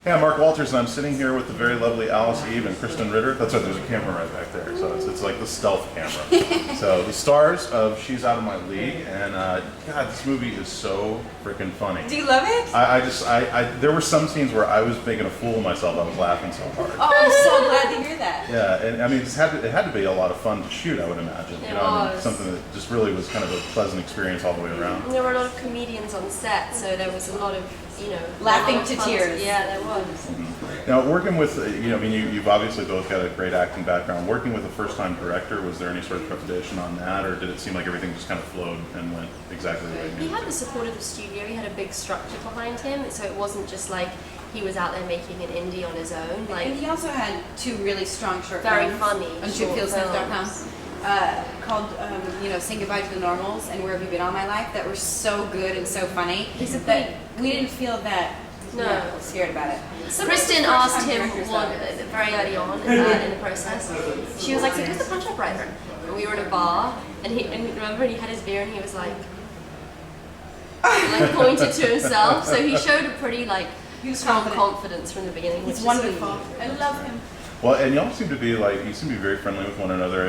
Hey, I'm Mark Walters, and I'm sitting here with the very lovely Eve and Krysten Ritter. That's right, there's a camera right back there, so it's like the stealth camera. So the stars of She's Out of My League, and God, this movie is so freaking funny. Do you love it? There were some scenes where I was making a fool of myself. I was laughing so hard. Oh, I'm so glad to hear that. Yeah, and I mean, it had to be a lot of fun to shoot, I would imagine. It I mean, was. something that just really was kind of a pleasant experience all the way around. There were a lot of comedians on set, so there was a lot of, Laughing to tears. Yeah, there was. Now, working with, you've obviously both got a great acting background. Working with a first-time director, was there any sort of trepidation on that, or did it seem like everything just kind of flowed and went exactly the way it He needed had to? the support of the studio. He had a big structure behind him, so it wasn't just like he was out there making an indie on his own. Like, And he also had two really strong short very films funny on short JimFieldSmith.com films. called Saying Goodbye to the Normals and Where Have You Been All My Life that were so good and so funny He's a that big- we didn't feel that scared about it. Kristen asked him very early on in the process. She was like, "So who's the punch-up writer?" And we were in a bar, and he had his beer, and he was like pointed to himself. So he showed a pretty strong confidence from the beginning. He's wonderful. I love him. Well, and y'all seem to be very friendly with one another.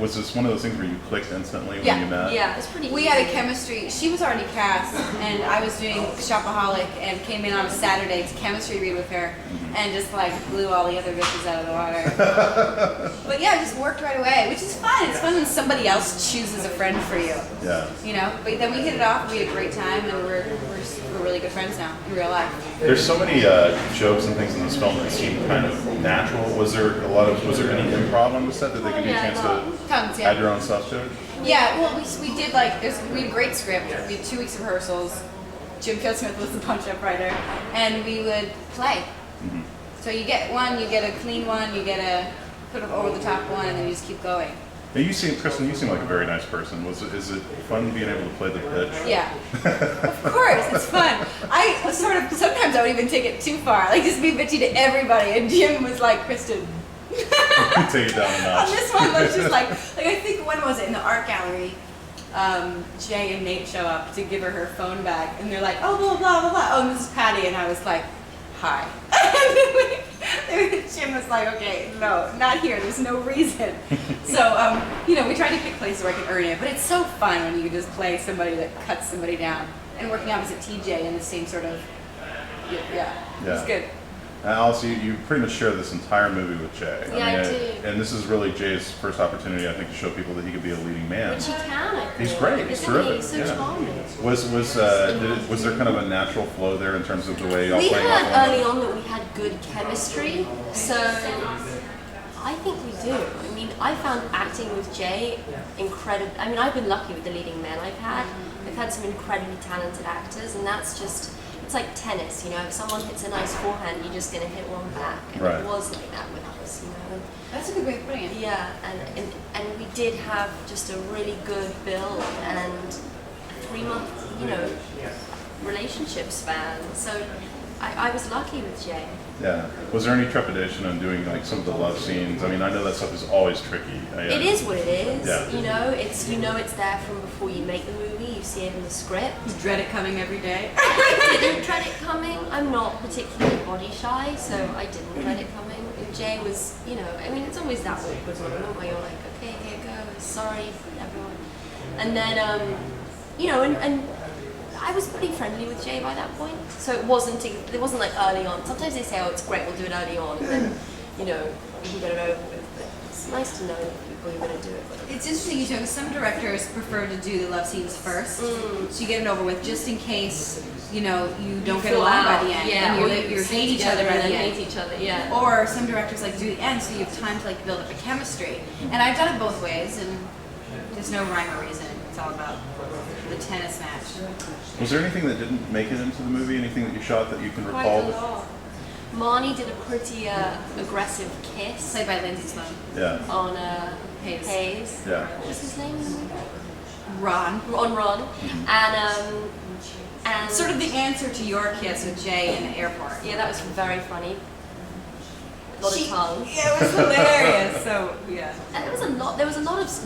Was this one of those things where you clicked instantly when you met? Yeah, it's pretty. We easy. had a chemistry. She was already cast, and I was doing Shopaholic, and came in on a Saturday to chemistry read with her, and just blew all the other bitches out of the water. But yeah, it just worked right away, which is fun. It's fun when somebody else chooses a friend for you. Yeah. But then we hit it off. We had a great time, and we're really good friends now in real life. There's so many jokes and things in this film that seem kind of natural. Was there any improv on the set? Did they give you a chance to Tons, yeah. add your own stuff to it? Yeah, well, we did we had a great script. We had 2 weeks of rehearsals. JimFieldSmith was the punch-up writer, and we would play. Mm-hmm. So you get one, you get a clean one, you get a sort of over-the-top one, and then you just keep going. Now, Kristen, you seem like a very nice person. Is it fun being able to play the bitch? Yeah, of course, it's fun. Sometimes I would even take it too far, just be bitchy to everybody, and Jim was like, Kristen. Take it down a notch. On this one, I was just I think when was it in the art gallery? Jay and Nate show up to give her phone back, and they're like, "Oh, blah blah blah blah." Oh, this is Patty, and I was like, "Hi." Jim was like, "Okay, no, not here. There's no reason." So, we try to pick places where I can earn it, but it's so fun when you just play somebody that cuts somebody down, and working opposite TJ in the same sort of, it's good. Alice, you pretty much share this entire movie with Jay. Yeah, I do. And this is really Jay's first opportunity, I think, to show people that he could be a leading man. Which he can, I think. He's great. He's terrific. He's so charming. Was there kind of a natural flow there in terms of the way y'all We playing heard off early on that we had good chemistry, so I think we do. I mean, I found acting with Jay incredible. I mean, I've been lucky with the leading men I've had. I've had some incredibly talented actors, and that's just, it's like tennis, if someone hits a nice forehand, you're just going to hit one back, and Right. it was like that with us, That's a good way of putting it. Yeah, and we did have just a really good build and a 3-month, relationship span. So I was lucky with Jay. Yeah. Was there any trepidation on doing some of the love scenes? I mean, I know that stuff is always tricky. It is what it is. Yeah. It's there from before you make the movie. You see it in the script. You dread it coming every day. I didn't dread it coming. I'm not particularly body shy, so I didn't dread it coming. And Jay was, it's always that awkward moment where you're like, okay, here goes, sorry, everyone. And then, and I was pretty friendly with Jay by that point, so it wasn't like early on. Sometimes they say, oh, it's great, we'll do it early on, and then, we can get it over with. But it's nice to know people you're going to do it with. It's interesting, some directors prefer to do the love scenes first, so you get it over with, just in case, you don't get along by the end, yeah, and you hate each other by the end. Hate each other, yeah. Or some directors do the end, so you have time to build up a chemistry. And I've done it both ways, and there's no rhyme or reason. It's all about the tennis match. Was there anything that didn't make it into the movie? Anything that you shot that you can Quite recall? a lot. Marnie did a pretty aggressive kiss Played by Lindsay Sloan. Yeah. on Hayes. Yeah. What's his name? Ron. On Ron. And Sort of the answer to your kiss with Jay in the airport. yeah, that was very funny. A lot of tongue. Yeah, it was hilarious. So, yeah. And there was a lot of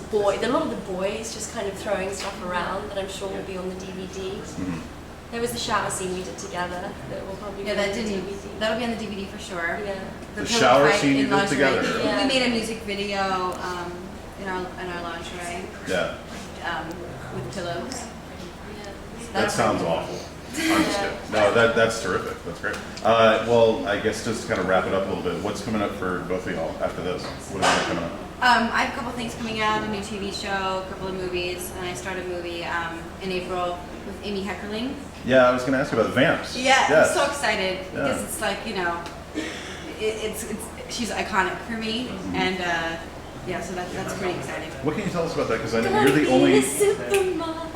the boys just kind of throwing stuff around that I'm sure will be on the DVD. Mm-hmm. There was the shower scene we did together that will probably Yeah, be that on the didn't. DVD. That'll be on the DVD for sure. Yeah. The pillow shower fight scene you in did lingerie. together? Yeah. We made a music video in our lingerie Yeah. with pillows. Yeah. That sounds awful. I'm just kidding. No, that's terrific. That's great. Well, I guess just to kind of wrap it up a little bit, what's coming up for both of y'all after this? What is coming up? I have a couple things coming out, a new TV show, a couple of movies, and I start a movie in April with Amy Heckerling. Yeah, I was going to ask you about VAMPS. Yeah, Yes. I'm so excited Yeah. because it's like, you know, it's she's iconic for me, and yeah, so that's pretty exciting. What can you tell us about that? Because I know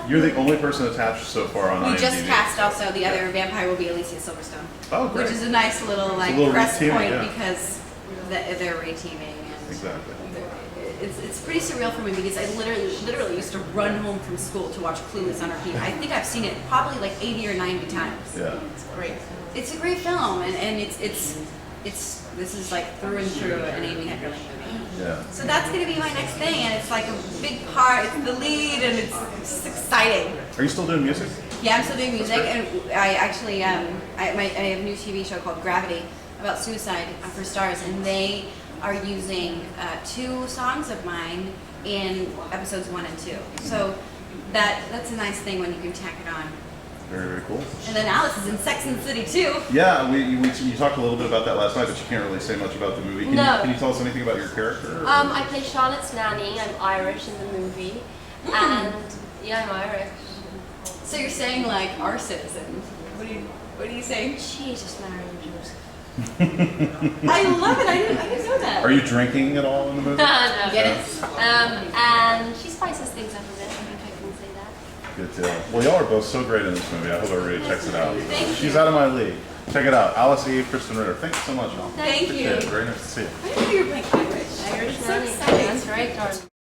you're the only person attached so far on We IMDb. just cast also the other vampire will be Alicia Silverstone. Oh, great. Which is a nice little like little press re-teaming, point yeah. because they're re-teaming and Exactly. it's pretty surreal for me because I literally used to run home from school to watch Clueless on repeat. I think I've seen it probably like 80 or 90 times. Yeah. It's great. It's a great film and it's this is like through and through an Amy Heckerling movie. Yeah. So that's gonna be my next thing, and it's like a big part. It's the lead, and it's just exciting. Are you still doing music? Yeah, I'm still doing music, and I actually I have a new TV show called Gravity about suicide for Stars, and they are using 2 songs of mine in episodes 1 and 2. So that's a nice thing when you can tack it on. Very, very cool. And then Alice is in Sex and the City too. Yeah, you talked a little bit about that last night, but you can't really say much about the movie. Can you tell us anything about your character? I play Charlotte's nanny. I'm Irish in the movie, and yeah, I'm Irish. So you're saying like our citizen? What are you saying? Jesus, Mary and Joseph. I love it. I didn't know that. Are you drinking at all in the movie? No. Get it? And she spices things up a bit. I think I can say that. Good deal. Well, y'all are both so great in this movie. I hope everybody checks it out. Thank She's you. out of my league. Check it out. Alice, Eve, Krysten Ritter. Thank you so much, y'all. Thank you. Very nice to see you. I didn't know you were playing Irish. Irish It's so nanny. exciting. That's right, darling.